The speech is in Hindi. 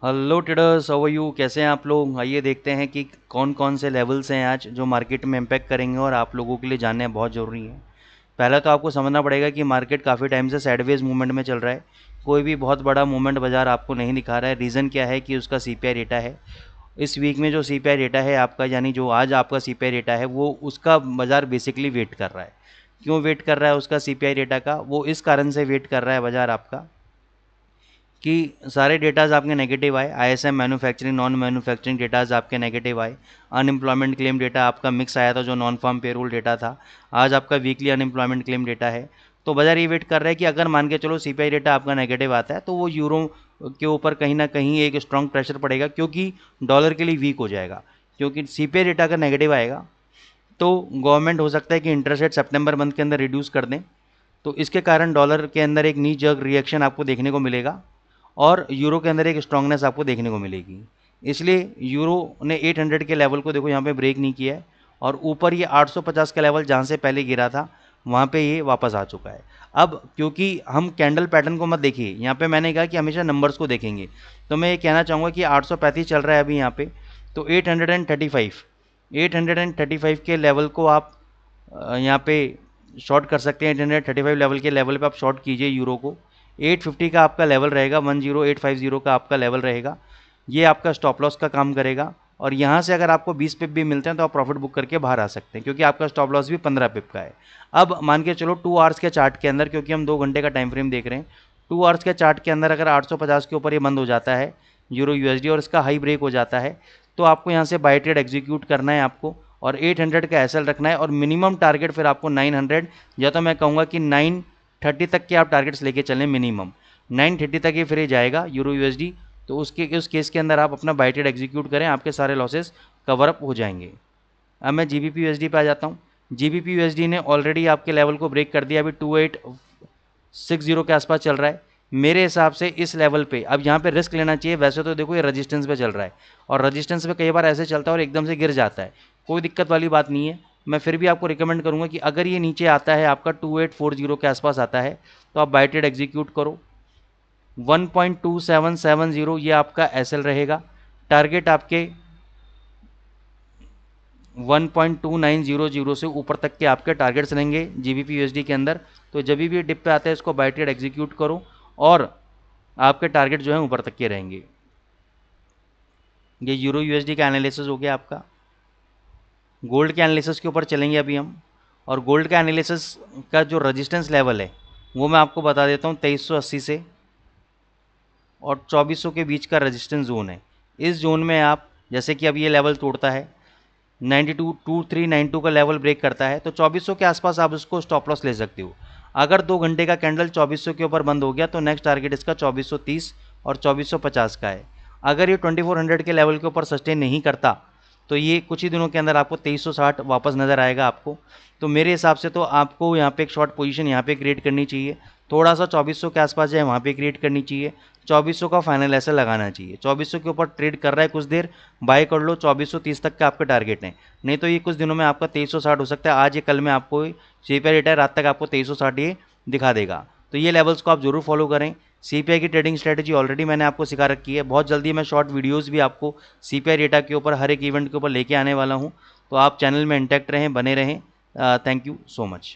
Hello traders, how are you? कैसे हैं आप लोग? आइए देखते हैं कि कौन कौन से लेवल्स हैं आज जो मार्केट में इम्पैक्ट करेंगे और आप लोगों के लिए जानना बहुत ज़रूरी है। पहला तो आपको समझना पड़ेगा कि मार्केट काफ़ी टाइम से साइडवेज मूवमेंट में चल रहा है। कोई भी बहुत बड़ा मूवमेंट बाजार आपको नहीं दिखा रहा है। रीज़न क्या है कि उसका सीपीआई डेटा है। इस वीक में जो सीपीआई डेटा है आपका, यानी जो आज आपका सीपीआई डेटा है, वो उसका बाजार बेसिकली वेट कर रहा है। क्यों वेट कर रहा है उसका सीपीआई डेटा का? वो इस कारण से वेट कर रहा है बाजार आपका कि सारे डेटाज आपके नेगेटिव आए। ISM manufacturing, non manufacturing datas आपके नेगेटिव आए। अनएम्प्लॉयमेंट क्लेम डेटा आपका मिक्स आया था, जो नॉन फार्म पेरोल डेटा था। आज आपका वीकली अनएम्प्लॉयमेंट क्लेम डेटा है। तो बाजार ये वेट कर रहा है कि अगर मान के चलो सीपीआई डेटा आपका नेगेटिव आता है तो वो यूरो के ऊपर कहीं ना कहीं एक स्ट्रॉन्ग प्रेशर पड़ेगा, क्योंकि डॉलर के लिए वीक हो जाएगा। क्योंकि सीपीआई डेटा अगर नेगेटिव आएगा तो गवर्नमेंट हो सकता है कि इंटरेस्ट रेट सितंबर मंथ के अंदर रिड्यूस कर दें। तो इसके कारण डॉलर के अंदर एक नी जर्क रिएक्शन आपको देखने को मिलेगा और यूरो के अंदर एक स्ट्रांगनेस आपको देखने को मिलेगी। इसलिए यूरो ने 800 के लेवल को देखो यहाँ पे ब्रेक नहीं किया है, और ऊपर ये 850 का लेवल जहाँ से पहले गिरा था वहाँ पे ये वापस आ चुका है। अब क्योंकि हम कैंडल पैटर्न को मत देखिए, यहाँ पे मैंने कहा कि हमेशा नंबर्स को देखेंगे। तो मैं ये कहना चाहूँगा कि 835 चल रहा है अभी यहाँ पे, तो 835 के लेवल को आप यहाँ पे शॉर्ट कर सकते हैं। 835 लेवल के लेवल पे आप शॉर्ट कीजिए यूरो को। 850 का आपका लेवल रहेगा, 10850 का आपका लेवल रहेगा। ये आपका स्टॉप लॉस का काम करेगा, और यहाँ से अगर आपको 20 पिप भी मिलते हैं तो आप प्रॉफिट बुक करके बाहर आ सकते हैं, क्योंकि आपका स्टॉप लॉस भी 15 पिप का है। अब मान के चलो 2 आवर्स के चार्ट के अंदर, क्योंकि हम 2 घंटे का टाइम फ्रेम देख रहे हैं, 2 आवर्स के चार्ट के अंदर अगर 850 के ऊपर ये बंद हो जाता है यूरो यूएसडी और इसका हाई ब्रेक हो जाता है, तो आपको यहाँ से बाय ट्रेड एग्जीक्यूट करना है आपको, और 800 का एसएल रखना है, और मिनिमम टारगेट फिर आपको 900, या तो मैं कहूँगा कि 930 तक के आप टारगेट्स लेके चलें मिनिमम। 930 तक ये फिर ये जाएगा यूरो यूएसडी, तो उस केस के अंदर आप अपना बाय ट्रेड एग्जीक्यूट करें, आपके सारे लॉसेस कवर अप हो जाएंगे। अब मैं जीबीपी यूएसडी पे आ जाता हूँ। जीबीपी यूएसडी ने ऑलरेडी आपके लेवल को ब्रेक कर दिया, अभी 2860 के आसपास चल रहा है। मेरे हिसाब से इस लेवल पे अब यहाँ पे रिस्क लेना चाहिए। वैसे तो देखो ये रजिस्टेंस पे चल रहा है, और रजिस्टेंस पे कई बार ऐसे चलता है और एकदम से गिर जाता है, कोई दिक्कत वाली बात नहीं है। मैं फिर भी आपको रिकमेंड करूँगा कि अगर ये नीचे आता है, आपका 2840 के आसपास आता है, तो आप बाय ट्रेड एग्जीक्यूट करो। 1.2770 ये आपका एसएल रहेगा। टारगेट आपके 1.2900 से ऊपर तक के आपके टारगेट्स रहेंगे जीबीपी यूएसडी के अंदर। तो जब भी ये डिप पे आता है इसको बाय ट्रेड एग्जीक्यूट करो, और आपके टारगेट जो है ऊपर तक के रहेंगे। ये यूरो यूएसडी का एनालिसिस हो गया आपका। गोल्ड के एनालिसिस के ऊपर चलेंगे अभी हम, और गोल्ड का एनालिसिस का जो रेजिस्टेंस लेवल है वो मैं आपको बता देता हूँ। 2380 से और 2400 के बीच का रेजिस्टेंस जोन है। इस जोन में आप, जैसे कि अब ये लेवल तोड़ता है 922392 का लेवल ब्रेक करता है, तो 2400 के आसपास आप इसको स्टॉप लॉस ले सकते हो। अगर 2 घंटे का कैंडल 2400 के ऊपर बंद हो गया तो नेक्स्ट टारगेट इसका 2430 और 2450 का है। अगर ये 2400 के लेवल के ऊपर सस्टेन नहीं करता तो ये कुछ ही दिनों के अंदर आपको 2360 वापस नज़र आएगा आपको। तो मेरे हिसाब से तो आपको यहाँ पे एक शॉर्ट पोजीशन यहाँ पे क्रिएट करनी चाहिए, थोड़ा सा 2400 के आसपास जाए वहाँ पे क्रिएट करनी चाहिए। 2400 का फाइनल ऐसा लगाना चाहिए। 2400 के ऊपर ट्रेड कर रहा है कुछ देर, बाय कर लो। 2430 तक का आपका टारगेट है, नहीं तो ये कुछ दिनों में आपका 2360 हो सकता है। आज ये कल में आपको सीपीआई डेटा रात तक आपको 2360 ये दिखा देगा। तो ये लेवल्स को आप जरूर फॉलो करें। सीपीआई की ट्रेडिंग स्ट्रेटजी ऑलरेडी मैंने आपको सिखा रखी है। बहुत जल्दी मैं शॉर्ट वीडियोस भी आपको सीपीआई डेटा के ऊपर हर एक इवेंट के ऊपर लेके आने वाला हूँ। तो आप चैनल में इंटैक्ट रहें, बने रहें। Thank you so much.